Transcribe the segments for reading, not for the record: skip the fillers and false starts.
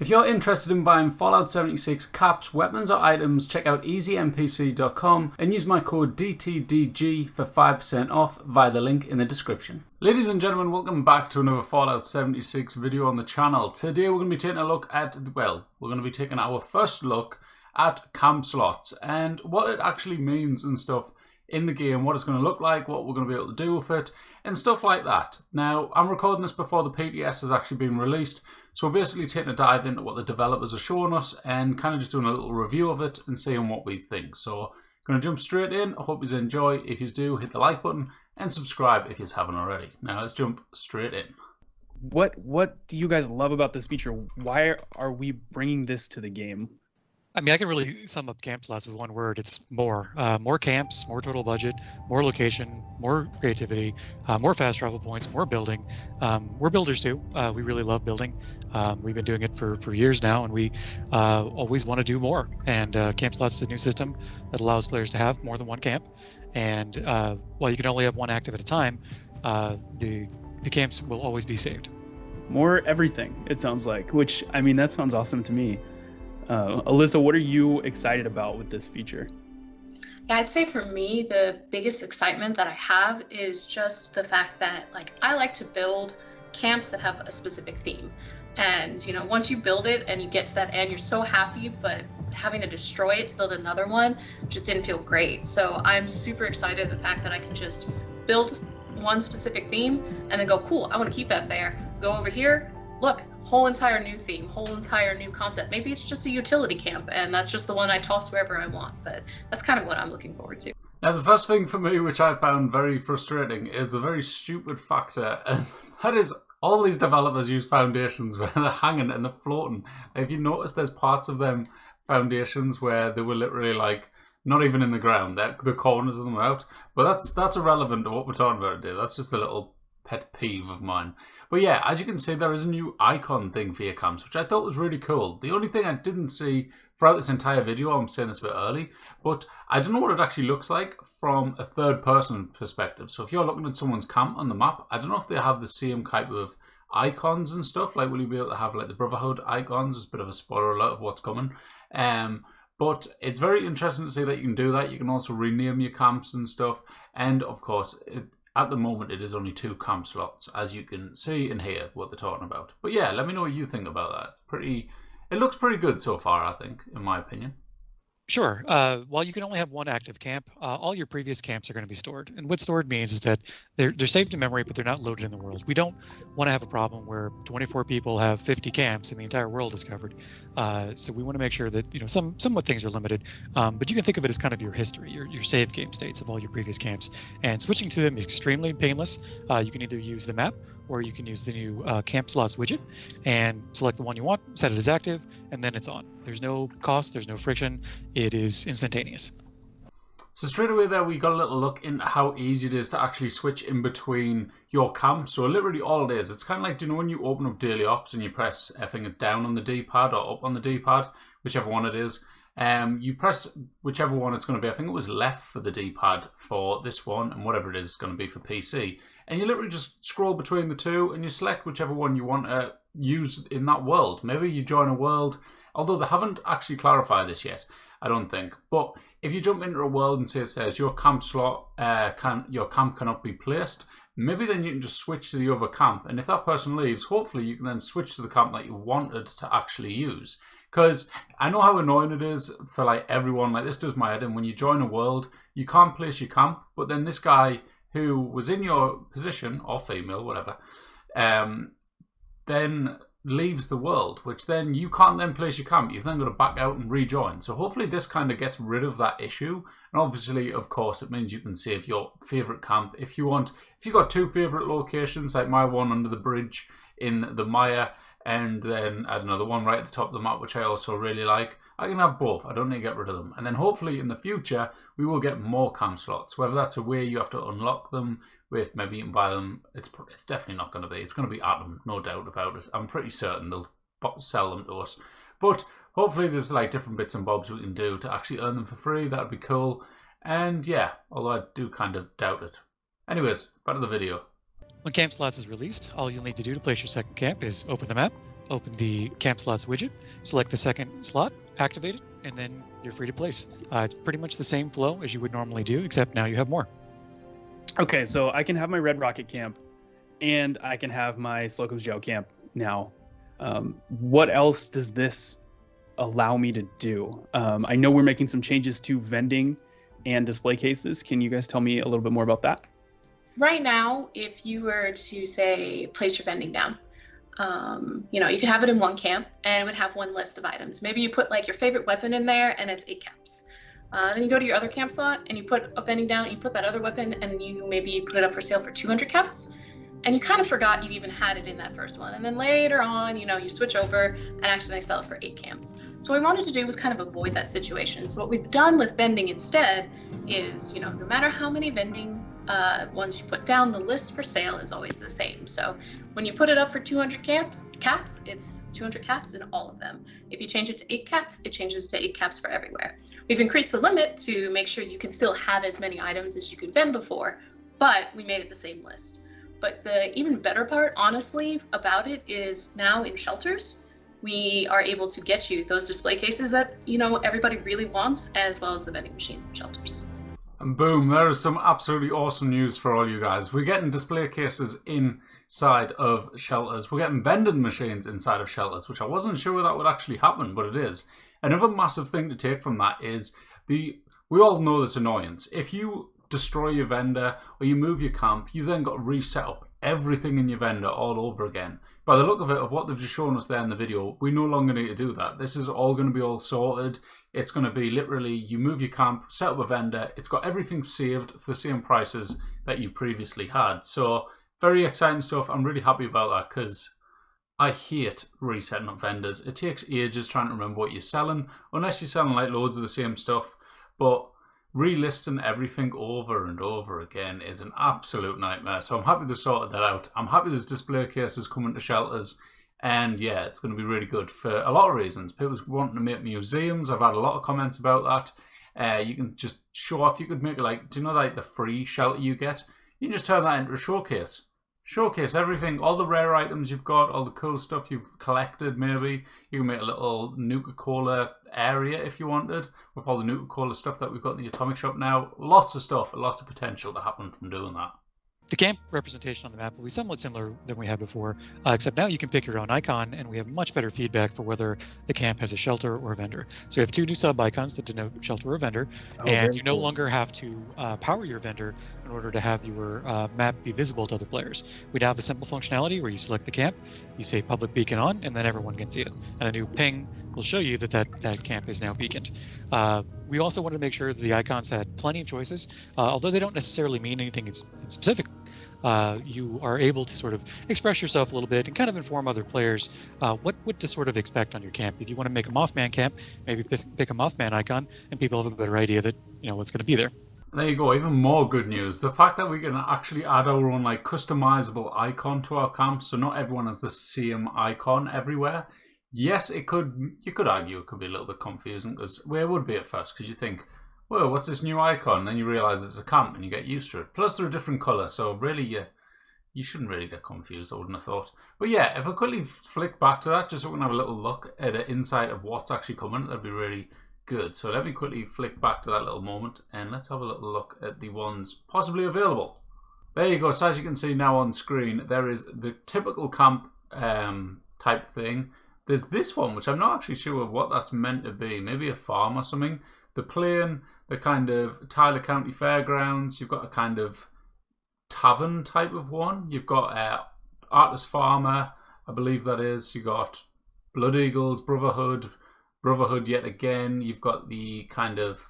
If you're interested in buying Fallout 76 caps, weapons or items, check out easynpc.com and use my code DTDG for 5% off via the link in the description. Ladies and gentlemen, welcome back to another Fallout 76 video on the channel. Today we're going to be taking a look at, we're going to be taking our first look at camp slots and what it actually means and stuff in the game, what it's going to look like, what we're going to be able to do with it, and stuff like that. Now, I'm recording this before the PTS has actually been released, so we're basically taking a dive into what the developers are showing us and kind of just doing a little review of it and seeing what we think. So, going to jump straight in. I hope you enjoy. If you do, hit the like button and subscribe if you haven't already. Now, let's jump straight in. What do you guys love about this feature? Why are we bringing this to the game? I mean, I can really sum up camp slots with one word. It's more. More camps, more total budget, more location, more creativity, more fast travel points, more building. We're builders too. We really love building. We've been doing it for years now, and we always want to do more. And camp slots is a new system that allows players to have more than one camp. And while you can only have one active at a time, the camps will always be saved. More everything, it sounds like, which, I mean, that sounds awesome to me. Alyssa, what are you excited about with this feature? Yeah, I'd say for me, the biggest excitement that I have is just the fact that, like, I like to build camps that have a specific theme. And, you know, once you build it and you get to that end, you're so happy, but having to destroy it to build another one just didn't feel great. So I'm super excited the fact that I can just build one specific theme and then go, cool, I want to keep that there. Go over here, look, whole entire new theme, whole entire new concept. Maybe it's just a utility camp and that's just the one I toss wherever I want, but that's kind of what I'm looking forward to. Now, the first thing for me, which I found very frustrating, is the very stupid factor, and that is all these developers use foundations where they're hanging and they're floating. If you notice, there's parts of them foundations where they were literally like not even in the ground. The corners of them are out. But that's irrelevant to what we're talking about today. That's just a little pet peeve of mine. But yeah, as you can see, there is a new icon thing for your camps, which I thought was really cool. The only thing I didn't see throughout this entire video, I'm saying this a bit early, but I don't know what it actually looks like from a third-person perspective. So if you're looking at someone's camp on the map, I don't know if they have the same type of icons and stuff. Like, will you be able to have like the Brotherhood icons? It's a bit of a spoiler alert of what's coming. But it's very interesting to see that you can do that. You can also rename your camps and stuff. And of course, at the moment, it is only 2 camp slots, as you can see and hear what they're talking about. But yeah, let me know what you think about that. It looks pretty good so far, I think, in my opinion. Sure. While you can only have one active camp, all your previous camps are going to be stored. And what stored means is that they're saved in memory, but they're not loaded in the world. We don't want to have a problem where 24 people have 50 camps and the entire world is covered. So we want to make sure that, you know, somewhat things are limited. But you can think of it as kind of your history, your save game states of all your previous camps. And switching to them is extremely painless. You can either use the map or you can use the new camp slots widget and select the one you want, set it as active, and then it's on. There's no cost, there's no friction. It is instantaneous. So straight away there, we got a little look into how easy it is to actually switch in between your camps. So literally all it is, it's kind of like, do you know when you open up daily ops and you press, I think it's down on the D-pad or up on the D-pad, whichever one it is. You press whichever one it's going to be. I think it was left for the D-pad for this one, and whatever it is, it's going to be for PC. And you literally just scroll between the two and you select whichever one you want to use in that world. Maybe you join a world, although they haven't actually clarified this yet, I don't think. But if you jump into a world and say it says your camp slot, your camp cannot be placed, maybe then you can just switch to the other camp. And if that person leaves, hopefully you can then switch to the camp that you wanted to actually use. Because I know how annoying it is for like everyone. Like, this does my head in. When you join a world, you can't place your camp, but then this guy who was in your position, or female, whatever, then leaves the world, which then you can't then place your camp. You've then got to back out and rejoin. So hopefully this kind of gets rid of that issue. And obviously, of course, it means you can save your favorite camp if you want. If you've got 2 favorite locations, like my one under the bridge in the Maya, and then, I don't know, the one right at the top of the map, which I also really like, I can have both. I don't need to get rid of them. And then hopefully in the future, we will get more camp slots. Whether that's a way you have to unlock them with, maybe you can buy them. It's definitely not going to be. It's going to be Atom, no doubt about it. I'm pretty certain they'll sell them to us. But hopefully there's like different bits and bobs we can do to actually earn them for free. That would be cool. And yeah, although I do kind of doubt it. Anyways, back to the video. When Camp Slots is released, all you'll need to do to place your second camp is open the map, open the camp slots widget, select the second slot, activate it, and then you're free to place. It's pretty much the same flow as you would normally do, except now you have more. Okay, so I can have my Red Rocket camp, and I can have my Slocum's Joe camp now. What else does this allow me to do? I know we're making some changes to vending and display cases. Can you guys tell me a little bit more about that? Right now, if you were to say place your vending down, you could have it in one camp and it would have one list of items. Maybe you put like your favorite weapon in there and it's 8 caps. Then you go to your other camp slot and you put a vending down, you put that other weapon and you maybe put it up for sale for 200 caps. And you kind of forgot you even had it in that first one. And then later on, you switch over and accidentally sell it for 8 camps. So what we wanted to do was kind of avoid that situation. So what we've done with vending instead is, no matter how many vending ones you put down, the list for sale is always the same. So when you put it up for 200 caps, it's 200 caps in all of them. If you change it to 8 caps, it changes to 8 caps for everywhere. We've increased the limit to make sure you can still have as many items as you could vend before, but we made it the same list. But the even better part, honestly, about it is now in shelters, we are able to get you those display cases that, everybody really wants, as well as the vending machines in shelters. And boom, there is some absolutely awesome news for all you guys. We're getting display cases inside of shelters. We're getting vending machines inside of shelters, which I wasn't sure that would actually happen, but it is. Another massive thing to take from that is we all know this annoyance. If you destroy your vendor or you move your camp, you then got to reset up everything in your vendor all over again. By the look of it, of what they've just shown us there in the video, we no longer need to do that. This is all going to be all sorted. It's going to be literally, you move your camp, set up a vendor, it's got everything saved for the same prices that you previously had. So very exciting stuff. I'm really happy about that because I hate resetting up vendors. It takes ages trying to remember what you're selling, unless you're selling like loads of the same stuff. But relisting everything over and over again is an absolute nightmare. So I'm happy they sorted that out. I'm happy there's display cases coming to shelters. And yeah, it's going to be really good for a lot of reasons. People wanting to make museums. I've had a lot of comments about that. You can just show off. You could make like, do you know like the free shelter you get? You can just turn that into a showcase. Showcase everything, all the rare items you've got, all the cool stuff you've collected maybe. You can make a little Nuka-Cola area if you wanted, with all the Nuka-Cola stuff that we've got in the Atomic Shop now. Lots of stuff, lots of potential to happen from doing that. The camp representation on the map will be somewhat similar than we had before, except now you can pick your own icon, and we have much better feedback for whether the camp has a shelter or a vendor. So we have 2 new sub icons that denote shelter or vendor, and you no longer have to power your vendor in order to have your map be visible to other players. We now have a simple functionality where you select the camp, you say public beacon on, and then everyone can see it. And a new ping will show you that camp is now beaconed. We also wanted to make sure that the icons had plenty of choices, although they don't necessarily mean anything in specific. You are able to sort of express yourself a little bit and kind of inform other players what to sort of expect on your camp. If you want to make a Mothman camp, maybe pick a Mothman icon, and people have a better idea that what's going to be there. There you go, even more good news. The fact that we can actually add our own like customizable icon to our camp, so not everyone has the same icon everywhere. Yes, you could argue it could be a little bit confusing, because it would be at first, because you think, whoa, what's this new icon? And then you realise it's a camp and you get used to it. Plus they're a different colour, so really you shouldn't really get confused, I wouldn't have thought. But yeah, if I quickly flick back to that, just so we can have a little look at the inside of what's actually coming, that'd be really good. So let me quickly flick back to that little moment and let's have a little look at the ones possibly available. There you go. So as you can see now on screen, there is the typical camp type thing. There's this one, which I'm not actually sure what that's meant to be. Maybe a farm or something. The plain, the kind of Tyler County Fairgrounds. You've got a kind of tavern type of one. You've got Artist Farmer, I believe that is. You've got Blood Eagles, Brotherhood yet again. You've got the kind of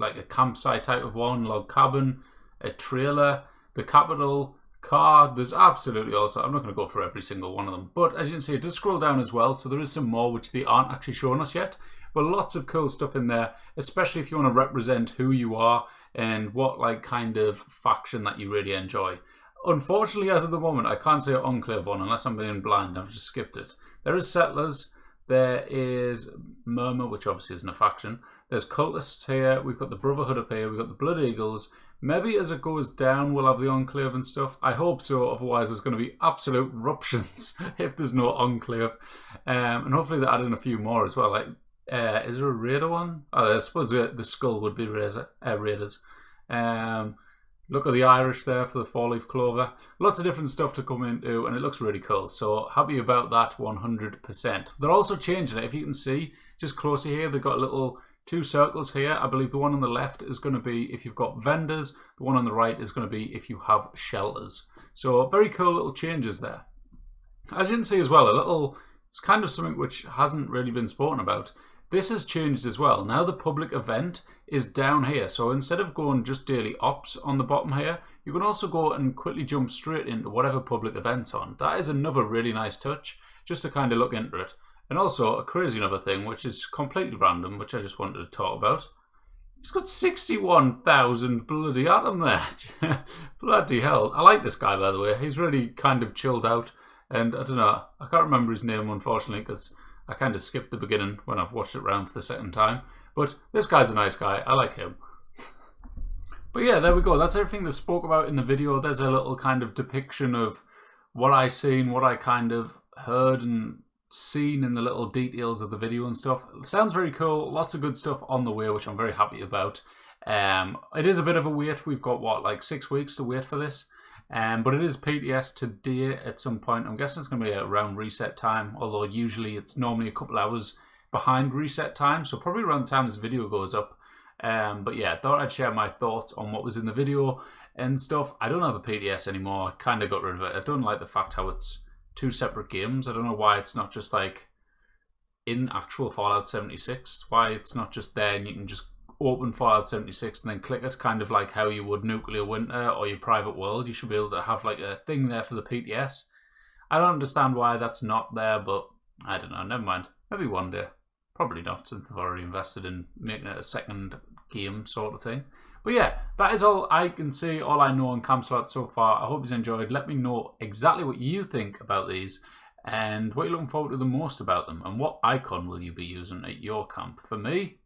like a campsite type of one, log cabin, a trailer, the Capitol, car. There's absolutely also, I'm not going to go through every single one of them, but as you can see, it does scroll down as well, so there is some more which they aren't actually showing us yet, but lots of cool stuff in there, especially if you want to represent who you are and what like kind of faction that you really enjoy. Unfortunately, as of the moment, I can't say Enclave one unless I'm being blind. I've just skipped it. There is Settlers, there is Murmur, which obviously isn't a faction. There's Cultists here, we've got the Brotherhood up here, we've got the Blood Eagles, Maybe as it goes down, we'll have the Enclave and stuff. I hope so, otherwise there's going to be absolute ruptions if there's no Enclave. And hopefully they add in a few more as well. Like, is there a Raider one? Oh, I suppose the skull would be Raiders. Look at the Irish there for the 4-leaf clover. Lots of different stuff to come into, and it looks really cool. So happy about that 100%. They're also changing it. If you can see, just closer here, they've got little 2 circles here. I believe the one on the left is going to be if you've got vendors. The one on the right is going to be if you have shelters. So very cool little changes there. As you can see as well, it's kind of something which hasn't really been spoken about. This has changed as well. Now the public event is down here. So instead of going just daily ops on the bottom here, you can also go and quickly jump straight into whatever public event's on. That is another really nice touch, just to kind of look into it. And also a crazy another thing, which is completely random, which I just wanted to talk about. He's got 61,000 bloody atom there. Bloody hell. I like this guy, by the way. He's really kind of chilled out. And I don't know, I can't remember his name, unfortunately, because I kind of skipped the beginning when I've watched it round for the second time. But this guy's a nice guy. I like him. But yeah, there we go. That's everything that's spoke about in the video. There's a little kind of depiction of what I seen, what I kind of heard and seen in the little details of the video and stuff. It sounds very cool. Lots of good stuff on the way, which I'm very happy about. It is a bit of a wait. We've got, what, like 6 weeks to wait for this? But it is PTS today at some point. I'm guessing it's going to be around reset time, although usually it's normally a couple hours behind reset time, so probably around the time this video goes up. But yeah, I thought I'd share my thoughts on what was in the video and stuff. I don't have the PTS anymore. I kind of got rid of it. I don't like the fact how it's 2 separate games. I don't know why it's not just like in actual Fallout 76. Why it's not just there and you can just open Fallout 76 and then click it, kind of like how you would Nuclear Winter or your Private World. You should be able to have like a thing there for the PTS. I don't understand why that's not there, but I don't know, never mind. Maybe one day. Probably not, since I've already invested in making it a second game sort of thing. But yeah, that is all I can see, all I know on Camp Slot so far. I hope you enjoyed. Let me know exactly what you think about these and what you're looking forward to the most about them, and what icon will you be using at your camp. For me,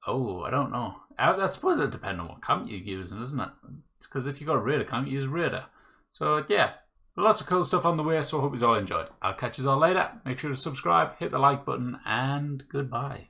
I don't know. I suppose it depends on what camp you're using, isn't it? Because if you've got a Raider camp, you use Raider. So yeah, lots of cool stuff on the way, so I hope you all enjoyed. I'll catch you all later. Make sure to subscribe, hit the like button, and goodbye.